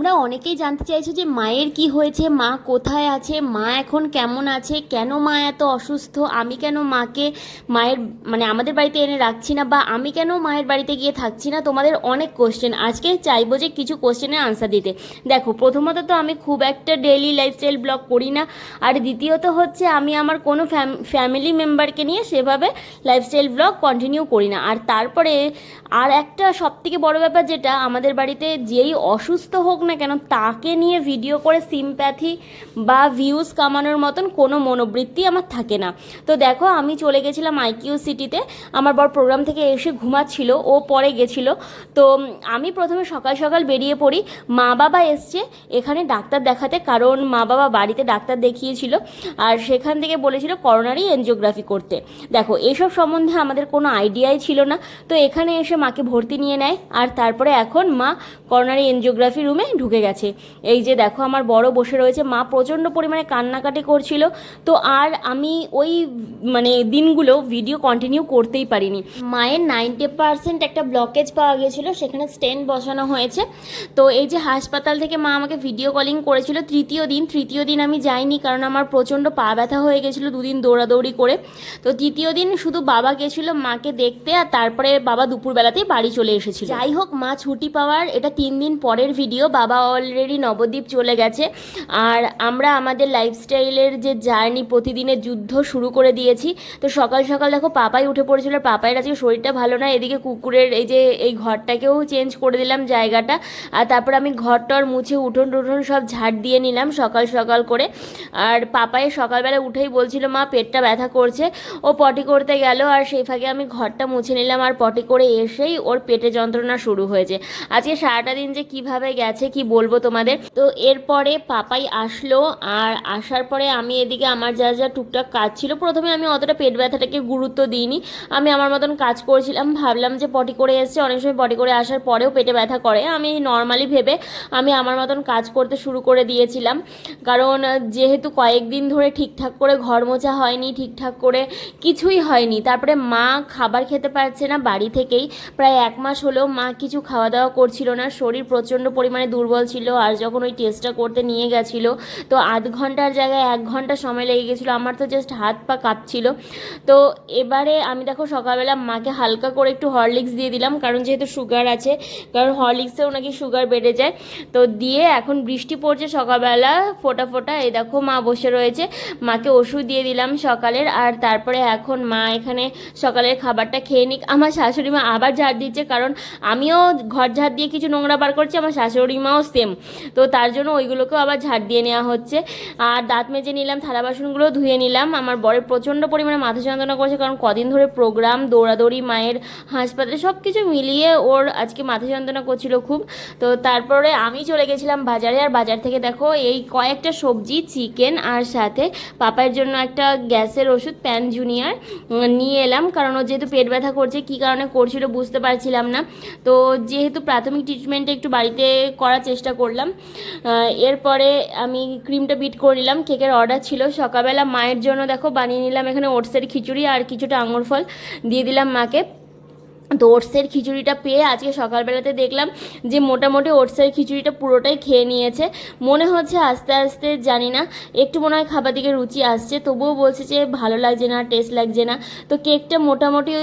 তোমরা অনেকেই জানতে চাইছো যে মায়ের কি হয়েছে, মা কোথায় আছে, মা এখন কেমন আছে, কেন মা এত অসুস্থ, আমি কেন মাকে মায়ের আমাদের বাড়িতে এনে রাখছি না, বা আমি কেন মায়ের বাড়িতে গিয়ে থাকছি না। তোমাদের অনেক কোশ্চেন, আজকে চাইবো যে কিছু কোশ্চেনের আনসার দিতে। দেখো, প্রথমত তো আমি খুব একটা ডেইলি লাইফস্টাইল ব্লগ করি না, আর দ্বিতীয়ত হচ্ছে আমি আমার কোনো ফ্যামিলি মেম্বারকে নিয়ে সেভাবে লাইফস্টাইল ব্লগ কন্টিনিউ করি না। আর তারপরে আর একটা সবথেকে বড় ব্যাপার, যেটা আমাদের বাড়িতে যেই অসুস্থ হোক না কেন তাকে নিয়ে ভিডিও করে সিম্প্যাথি বা ভিউজ কামানোর মতন কোনো মনোবৃত্তি আমার থাকে না। তো দেখো, আমি চলে গেছিলাম আইকিউ সিটিতে, আমার বর প্রোগ্রাম থেকে এসে ঘুমাচ্ছিল, ও পরে গেছিল। তো আমি প্রথমে সকাল সকাল বেরিয়ে পড়ি। মা বাবা এসছে এখানে ডাক্তার দেখাতে, কারণ মা বাবা বাড়িতে ডাক্তার দেখিয়েছিল, আর সেখান থেকে বলেছিল করোনারি এনজিওগ্রাফি করতে। দেখো, এসব সম্বন্ধে আমাদের কোনো আইডিয়াই ছিল না। তো এখানে এসে মাকে ভর্তি নিয়ে নেয়, আর তারপরে এখন মা করোনারি এনজিওগ্রাফি রুমে ঢুকে গেছে। এই যে দেখো, আমার বড় বসে রয়েছে, মা প্রচণ্ড পরিমাণে কান্নাকাটি করছিল। তো আর আমি ওই দিনগুলো ভিডিও কন্টিনিউ করতেই পারিনি। মায়ের 90% একটা ব্লকেজ পাওয়া গেছিলো, সেখানে স্টেন্ট বসানো হয়েছে। তো এই যে হাসপাতাল থেকে মা আমাকে ভিডিও কলিং করেছিল তৃতীয় দিন আমি যাইনি, কারণ আমার প্রচণ্ড পা ব্যথা হয়ে গেছিলো দুদিন দৌড়াদৌড়ি করে। তো তৃতীয় দিন শুধু বাবা গেছিলো মাকে দেখতে, আর তারপরে বাবা দুপুরবেলাতেই বাড়ি চলে এসেছিল। যাই হোক, মা ছুটি পাওয়ার এটা 3 দিন পরের ভিডিও। বাবা অলরেডি নবদ্বীপ চলে গেছে, আর আমরা আমাদের লাইফস্টাইলের যে জার্নি, প্রতিদিনের যুদ্ধ শুরু করে দিয়েছি। তো সকাল সকাল দেখো, পাপাই উঠে পড়েছিল, পাপাইয়ের আজকে শরীরটা ভালো না। এদিকে কুকুরের এই ঘরটাকেও চেঞ্জ করে দিলাম জায়গাটা, আর তারপর আমি ঘরটর মুছে উঠোন টুঠোন সব ঝাড় দিয়ে নিলাম সকাল সকাল করে। আর পাপাইয়ের সকালবেলা উঠেই বলছিল মা পেটটা ব্যথা করছে, ও পটি করতে গেল, আর সেই ফাঁকে আমি ঘরটা মুছে নিলাম, আর পটি করে এসেই ওর পেটে যন্ত্রণা শুরু হয়েছে। আজকে সারাটা দিন যে কিভাবে গেছে কি বলবো তোমাদের। তো এরপরে পাপাই আসলো, আর আসার পরে আমি এদিকে আমার যা যা টুকটাক কাজ ছিল, প্রথমে আমি অতটা পেট ব্যথাটাকে গুরুত্ব দিইনি, আমি আমার মতন কাজ করছিলাম। ভাবলাম যে পটি করে এসছে, অনেক সময় পটি করে আসার পরেও পেটে ব্যথা করে, আমি নর্মালি ভেবে আমি আমার মতন কাজ করতে শুরু করে দিয়েছিলাম। কারণ যেহেতু কয়েকদিন ধরে ঠিকঠাক করে ঘর মোছা হয়নি, ঠিকঠাক করে কিছুই হয়নি। তারপরে মা খাবার খেতে পারছে না বাড়ি থেকেই, প্রায় 1 মাস হলেও মা কিছু খাওয়া দাওয়া করছিল না, শরীর প্রচণ্ড পরিমাণে দুর্বল ছিল। আর যখন ওই টেস্টটা করতে নিয়ে গেছিলো, তো আধ ঘন্টার জায়গায় 1 ঘন্টা সময় লেগে গেছিলো, আমার তো জাস্ট হাত পা কাঁপছিল। তো এবারে আমি দেখো সকালবেলা মাকে হালকা করে একটু হরলিক্স দিয়ে দিলাম, কারণ যেহেতু সুগার আছে, কারণ হরলিক্সেও নাকি সুগার বেড়ে যায়। তো দিয়ে এখন বৃষ্টি পড়ছে সকালবেলা ফোটা ফোটা, এই দেখো মা বসে রয়েছে, মাকে ওষুধ দিয়ে দিলাম সকালের। আর তারপরে এখন মা এখানে সকালের খাবারটা খেয়ে নিক। আমার শাশুড়ি মা আবার ঝাড় দিচ্ছে, কারণ আমিও ঘর ঝাড় দিয়ে কিছু নোংরা বার করছি, আমার শাশুড়ি মাও সেম। তো তার জন্য ওইগুলোকেও আবার ঝাড় দিয়ে নেওয়া হচ্ছে। আর দাঁত মেজে নিলাম, থালা বাসনগুলো ধুয়ে নিলাম। আমার বরের প্রচণ্ড পরিমাণে মাথা যন্ত্রণা করছে, কারণ কদিন ধরে প্রোগ্রাম, দৌড়াদৌড়ি, মায়ের হাসপাতালে, সব কিছু মিলিয়ে ওর আজকে মাথা যন্ত্রণা করছিল খুব। তো তারপরে আমি চলে গেছিলাম বাজারে, আর বাজার থেকে দেখো এই কয়েকটা সবজি, চিকেন, আর সাথে পাপায়ের জন্য একটা গ্যাসের ওষুধ প্যান জুনিয়র নিয়ে এলাম, কারণ ও যেহেতু পেট ব্যথা করছে, কী কারণে করছিল বুঝতে পারছিলাম না। তো যেহেতু প্রাথমিক ট্রিটমেন্টটা একটু বাড়িতে করার চেষ্টা করলাম। এরপরে আমি ক্রিমটা বিট করে নিলাম, কেকের অর্ডার ছিল সকালবেলা মায়ের জন্য। দেখো বানিয়ে নিলাম এখানে ওটসের খিচুড়ি, আর কিছুটা আঙুর ফল দিয়ে দিলাম মাকে। তো ওটসের খিচুড়িটা পেয়ে আজকে সকালবেলাতে দেখলাম যে মোটামুটি ওটসের খিচুড়িটা পুরোটাই খেয়ে নিয়েছে। মনে হচ্ছে আস্তে আস্তে, জানি না, একটু মনে হয় খাবার দিকে রুচি আসছে, তবুও বলছে যে ভালো লাগছে না, টেস্ট লাগছে না। তো কেকটা মোটামুটি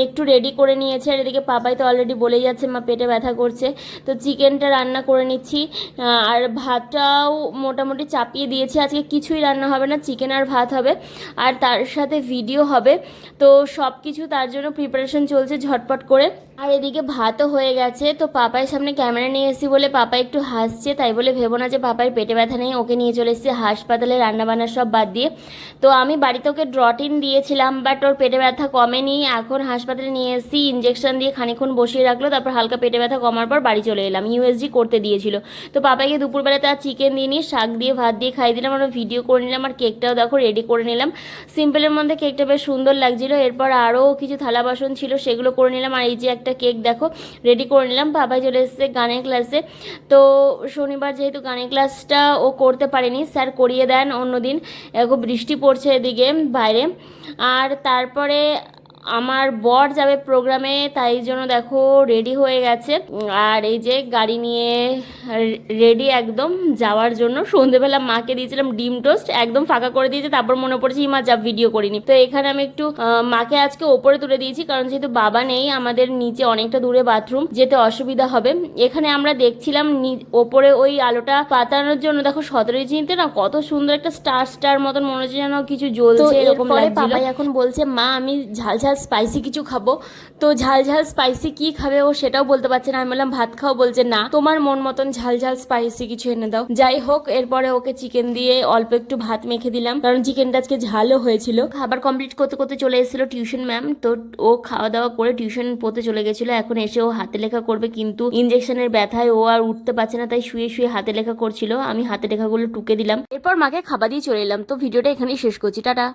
একটু রেডি করে নিয়েছে। আর এদিকে পাপাই তো অলরেডি বলেই যাচ্ছে মা পেটে ব্যথা করছে। তো চিকেনটা রান্না করে নিচ্ছি, আর ভাতটাও মোটামুটি চাপিয়ে দিয়েছি। আজকে কিছুই রান্না হবে না, চিকেন আর ভাত হবে, আর তার সাথে ভিডিও হবে। তো সব কিছু তার জন্য প্রিপারেশন চলছে ঝটপট করে। আর এদিকে ভাতও হয়ে গেছে। তো পাপাইয়ের সামনে ক্যামেরা নিয়ে এসেছি বলে পাপা একটু হাসছে, তাই বলে ভেবো না যে পাপাইয়ের পেটে ব্যথা নেই। ওকে নিয়ে চলে এসেছি হাসপাতালে রান্নাবান্না সব বাদ দিয়ে। তো আমি বাড়িতে ওকে ড্রটিন দিয়েছিলাম, বাট ওর পেটে ব্যথা কমেনি। এখন হাসপাতালে নিয়ে এসেছি, ইঞ্জেকশন দিয়ে খানিকক্ষণ বসিয়ে রাখলো, তারপর হালকা পেটে ব্যথা কমার পর বাড়ি চলে এলাম। ইউএসজি করতে দিয়েছিল। তো পাপাইকে দুপুরবেলাতে আর চিকেন দিয়ে নিয়ে শাক দিয়ে ভাত দিয়ে খাই দিলাম, আমরা ভিডিও করে নিলাম। আর কেকটাও দেখো রেডি করে নিলাম, সিম্পলের মধ্যে কেকটা বেশ সুন্দর লাগছিলো। এরপর আরও কিছু থালা বাসন ছিল, সেগুলো করে নিলাম। আর এই যে একটা কেক দেখো রেডি করে নিলাম। পাপাই চলে এসেছে গানের ক্লাসে। তো শনিবার যেহেতু গানের ক্লাসটা ও করতে পারেনি, স্যার করিয়ে দেন অন্যদিন। খুব বৃষ্টি পড়ছে এদিকে বাইরে। আর তারপরে আমার বর যাবে প্রোগ্রামে, তাই জন্য দেখো রেডি হয়ে গেছে। আর এই যে গাড়ি নিয়ে রেডি একদম যাওয়ার জন্য। সন্ধেবেলা মাকে দিয়েছিলাম ডিম টোস্ট, একদম ফাঁকা করে দিয়েছে। তারপর মনে পড়েছে মা যা ভিডিও করিনি। তো এখানে আমি একটু মাকে আজকে ওপরে তুলে দিয়েছি, কারণ যেহেতু বাবা নেই, আমাদের নিচে অনেকটা দূরে বাথরুম, যেতে অসুবিধা হবে। এখানে আমরা দেখছিলাম ওপরে ওই আলোটা পাতানোর জন্য দেখো 17 ইঞ্চিতে না কত সুন্দর একটা স্টার স্টার মতন মনে হচ্ছে যেন কিছু জ্বলছে এরকম লাগছিল। পাপাই এখন বলছে মা আমি ঝাল ঝাল স্পাইসি কিছু খাবো। তো ঝাল ঝাল স্পাইসি কি খাবে ও সেটাও বলতে পারছে না। আমি বললাম ভাত খাও, বলছে না তোমার মন মতন ঝাল ঝাল স্পাইসি কিছু এনে দাও। যাই হোক, এরপরে ওকে চিকেন দিয়ে অল্প একটু ভাত মেখে দিলাম, কারণ চিকেনটা আজকে ঝালও হয়েছিল। খাবার কমপ্লিট করতে করতে চলে এসেছিল টিউশন ম্যাম। তো ও খাওয়া দাওয়া করে টিউশন পড়তে চলে গেছিল। এখন এসে ও হাতে লেখা করবে, কিন্তু ইনজেকশনের ব্যথায় ও আর উঠতে পারছে না, তাই শুয়ে শুয়ে হাতে লেখা করছিল। আমি হাতে লেখাগুলো টুকে দিলাম, এরপর মাকে খাবার দিয়ে চলে এলাম। তো ভিডিওটা এখানেই শেষ করছি, টাটা।